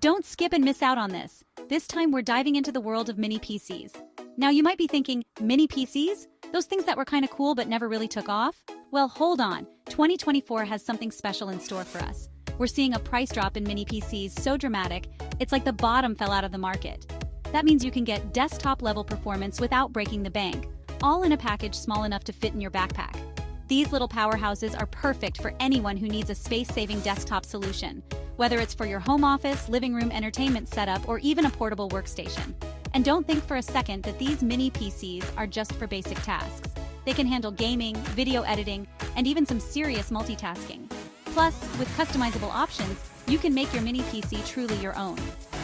Don't skip and miss out on this. This time we're diving into the world of mini PCs. Now you might be thinking, mini PCs? Those things that were kind of cool but never really took off? Well, hold on. 2024 has something special in store for us. We're seeing a price drop in mini PCs so dramatic, it's like the bottom fell out of the market. That means you can get desktop-level performance without breaking the bank, all in a package small enough to fit in your backpack. These little powerhouses are perfect for anyone who needs a space-saving desktop solution, whether it's for your home office, living room entertainment setup, or even a portable workstation. And don't think for a second that these mini PCs are just for basic tasks. They can handle gaming, video editing, and even some serious multitasking. Plus, with customizable options, you can make your mini PC truly your own.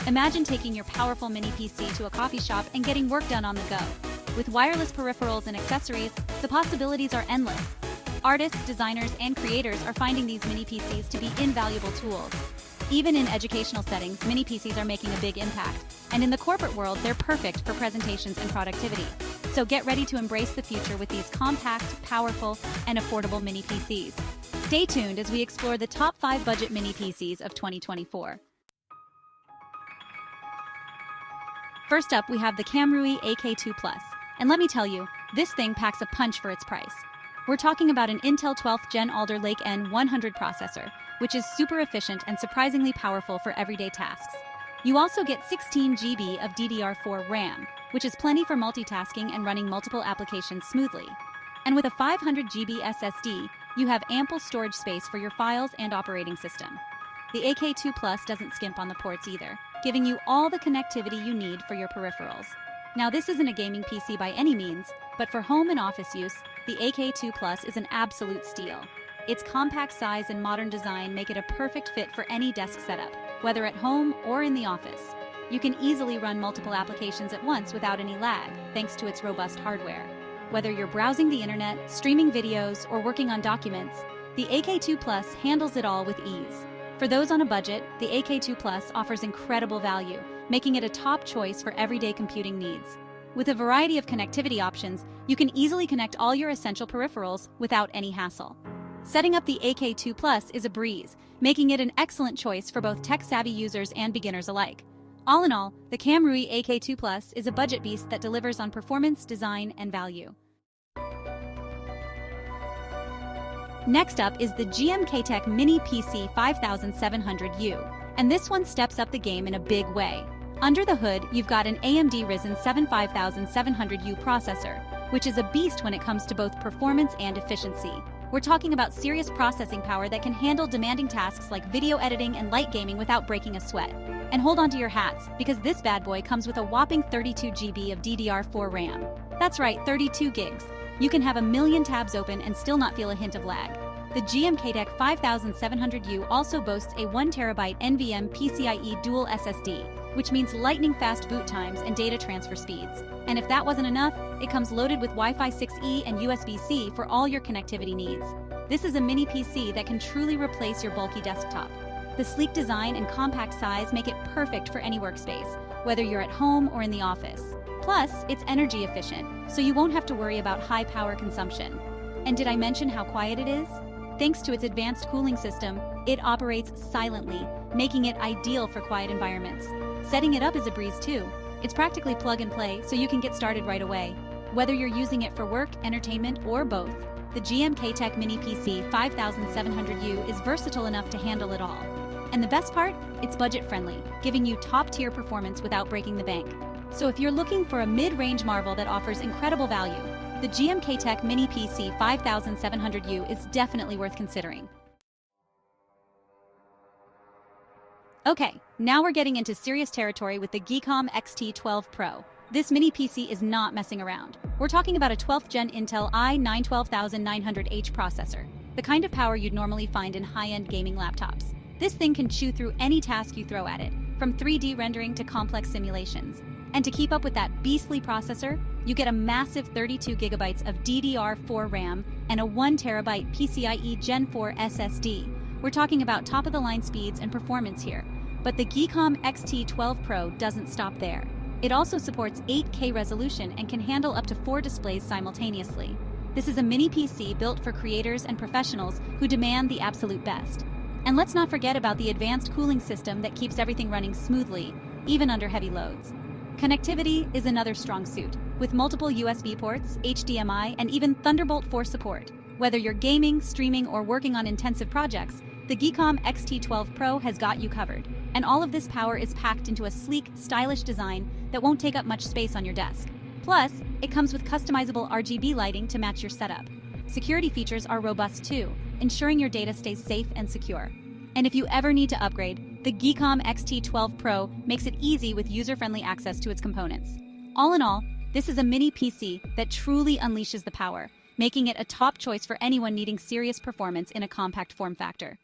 Imagine taking your powerful mini PC to a coffee shop and getting work done on the go. With wireless peripherals and accessories, the possibilities are endless. Artists, designers, and creators are finding these mini PCs to be invaluable tools. Even in educational settings, mini PCs are making a big impact. And in the corporate world, they're perfect for presentations and productivity. So get ready to embrace the future with these compact, powerful, and affordable mini PCs. Stay tuned as we explore the top 5 budget mini PCs of 2024. First up, we have the KAMRUI AK2 Plus. And let me tell you, this thing packs a punch for its price. We're talking about an Intel 12th Gen Alder Lake N100 processor, which is super efficient and surprisingly powerful for everyday tasks. You also get 16 GB of DDR4 RAM, which is plenty for multitasking and running multiple applications smoothly. And with a 500 GB SSD, you have ample storage space for your files and operating system. The AK2 Plus doesn't skimp on the ports either, giving you all the connectivity you need for your peripherals. Now, this isn't a gaming PC by any means, but for home and office use, the AK2 Plus is an absolute steal. Its compact size and modern design make it a perfect fit for any desk setup, whether at home or in the office. You can easily run multiple applications at once without any lag, thanks to its robust hardware. Whether you're browsing the internet, streaming videos, or working on documents, the AK2 Plus handles it all with ease. For those on a budget, the AK2 Plus offers incredible value, making it a top choice for everyday computing needs. With a variety of connectivity options, you can easily connect all your essential peripherals without any hassle. Setting up the AK2 Plus is a breeze, making it an excellent choice for both tech-savvy users and beginners alike. All in all, the KAMRUI AK2 Plus is a budget beast that delivers on performance, design, and value. Next up is the GMKtec Mini PC 5700U, and this one steps up the game in a big way. Under the hood, you've got an AMD Ryzen 7 5700U processor, which is a beast when it comes to both performance and efficiency. We're talking about serious processing power that can handle demanding tasks like video editing and light gaming without breaking a sweat. And hold on to your hats, because this bad boy comes with a whopping 32 GB of DDR4 RAM. That's right, 32 gigs. You can have a million tabs open and still not feel a hint of lag. The GMKtec 5700U also boasts a 1TB NVMe PCIe dual SSD, which means lightning-fast boot times and data transfer speeds. And if that wasn't enough, it comes loaded with Wi-Fi 6E and USB-C for all your connectivity needs. This is a mini PC that can truly replace your bulky desktop. The sleek design and compact size make it perfect for any workspace, whether you're at home or in the office. Plus, it's energy efficient, so you won't have to worry about high power consumption. And did I mention how quiet it is? Thanks to its advanced cooling system, it operates silently, making it ideal for quiet environments. Setting it up is a breeze too. It's practically plug and play, so you can get started right away. Whether you're using it for work, entertainment, or both, the GMKtec Mini PC 5700U is versatile enough to handle it all. And the best part? It's budget-friendly, giving you top-tier performance without breaking the bank. So if you're looking for a mid-range marvel that offers incredible value, the GMKtec Mini PC 5700U is definitely worth considering. Okay, now we're getting into serious territory with the GEEKOM XT12 Pro. This mini PC is not messing around. We're talking about a 12th Gen Intel i9-12900H processor, the kind of power you'd normally find in high-end gaming laptops. This thing can chew through any task you throw at it, from 3D rendering to complex simulations. And to keep up with that beastly processor, you get a massive 32 GB of DDR4 RAM and a 1TB PCIe Gen 4 SSD. We're talking about top-of-the-line speeds and performance here. But the GEEKOM XT12 Pro doesn't stop there. It also supports 8K resolution and can handle up to 4 displays simultaneously. This is a mini PC built for creators and professionals who demand the absolute best. And let's not forget about the advanced cooling system that keeps everything running smoothly, even under heavy loads. Connectivity is another strong suit, with multiple USB ports, HDMI, and even Thunderbolt 4 support. Whether you're gaming, streaming, or working on intensive projects, the GEEKOM XT12 Pro has got you covered. And all of this power is packed into a sleek, stylish design that won't take up much space on your desk. Plus, it comes with customizable RGB lighting to match your setup. Security features are robust too, ensuring your data stays safe and secure. And if you ever need to upgrade, the GEEKOM XT12 Pro makes it easy with user-friendly access to its components. All in all, this is a mini PC that truly unleashes the power, making it a top choice for anyone needing serious performance in a compact form factor.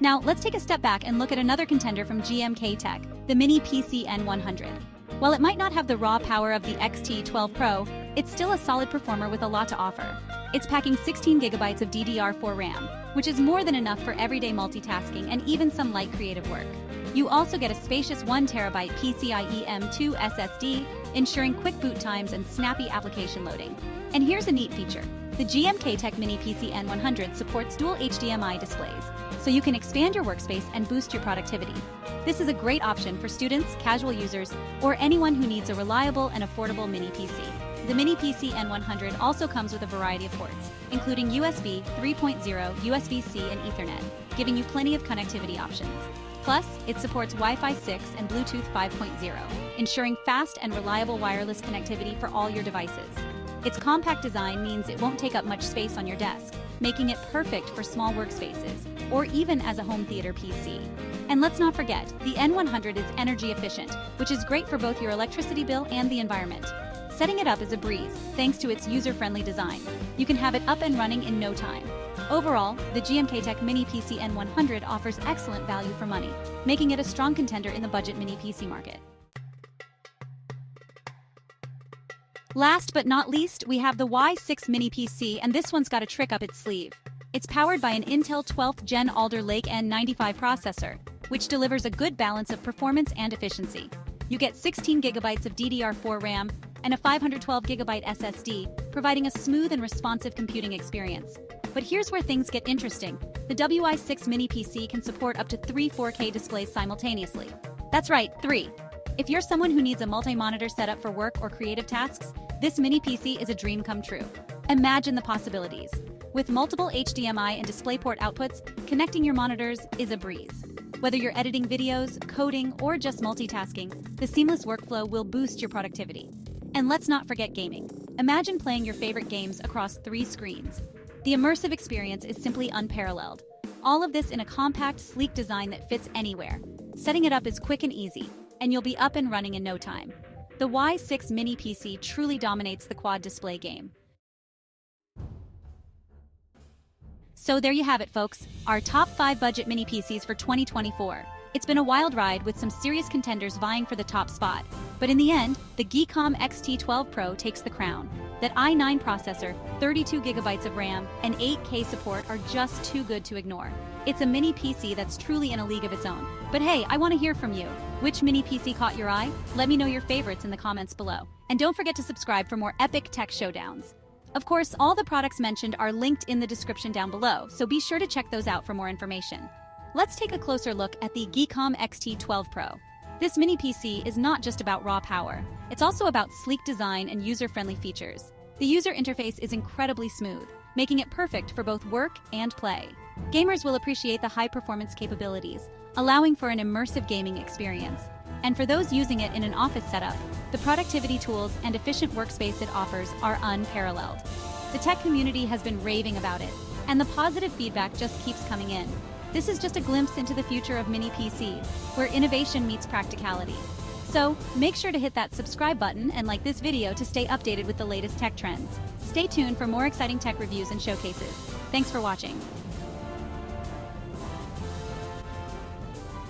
Now, let's take a step back and look at another contender from GMKtec, the Mini PC N100. While it might not have the raw power of the XT12 Pro, it's still a solid performer with a lot to offer. It's packing 16 gigabytes of DDR4 RAM, which is more than enough for everyday multitasking and even some light creative work. You also get a spacious 1TB PCIe M2 SSD, ensuring quick boot times and snappy application loading. And here's a neat feature. The GMKtec Mini PC N100 supports dual HDMI displays, so you can expand your workspace and boost your productivity. This is a great option for students, casual users, or anyone who needs a reliable and affordable mini PC. The Mini PC N100 also comes with a variety of ports, including USB 3.0, USB-C, and Ethernet, giving you plenty of connectivity options. Plus, it supports Wi-Fi 6 and Bluetooth 5.0, ensuring fast and reliable wireless connectivity for all your devices. Its compact design means it won't take up much space on your desk, making it perfect for small workspaces, or even as a home theater PC. And let's not forget, the N100 is energy efficient, which is great for both your electricity bill and the environment. Setting it up is a breeze, thanks to its user-friendly design. You can have it up and running in no time. Overall, the GMKtec Mini PC N100 offers excellent value for money, making it a strong contender in the budget mini PC market. Last but not least, we have the Y6 Mini PC, and this one's got a trick up its sleeve. It's powered by an Intel 12th Gen Alder Lake N95 processor, which delivers a good balance of performance and efficiency. You get 16 gigabytes of DDR4 RAM and a 512 gigabyte SSD, providing a smooth and responsive computing experience. But here's where things get interesting. The Y6 Mini PC can support up to 3 4K displays simultaneously. That's right, 3. If you're someone who needs a multi-monitor setup for work or creative tasks, this mini PC is a dream come true. Imagine the possibilities. With multiple HDMI and DisplayPort outputs, connecting your monitors is a breeze. Whether you're editing videos, coding, or just multitasking, the seamless workflow will boost your productivity. And let's not forget gaming. Imagine playing your favorite games across 3 screens. The immersive experience is simply unparalleled. All of this in a compact, sleek design that fits anywhere. Setting it up is quick and easy, and you'll be up and running in no time. The Y6 Mini PC truly dominates the quad display game. So there you have it, folks, our top 5 budget mini PCs for 2024. It's been a wild ride with some serious contenders vying for the top spot. But in the end, the GEEKOM XT12 Pro takes the crown. That i9 processor, 32 gigabytes of RAM, and 8K support are just too good to ignore. It's a mini PC that's truly in a league of its own. But hey, I want to hear from you. Which mini PC caught your eye? Let me know your favorites in the comments below. And don't forget to subscribe for more epic tech showdowns. Of course, all the products mentioned are linked in the description down below, so be sure to check those out for more information. Let's take a closer look at the GEEKOM XT12 Pro. This mini PC is not just about raw power. It's also about sleek design and user-friendly features. The user interface is incredibly smooth, making it perfect for both work and play. Gamers will appreciate the high-performance capabilities, allowing for an immersive gaming experience. And for those using it in an office setup, the productivity tools and efficient workspace it offers are unparalleled. The tech community has been raving about it, and the positive feedback just keeps coming in. This is just a glimpse into the future of mini PCs, where innovation meets practicality. So, make sure to hit that subscribe button and like this video to stay updated with the latest tech trends. Stay tuned for more exciting tech reviews and showcases. Thanks for watching.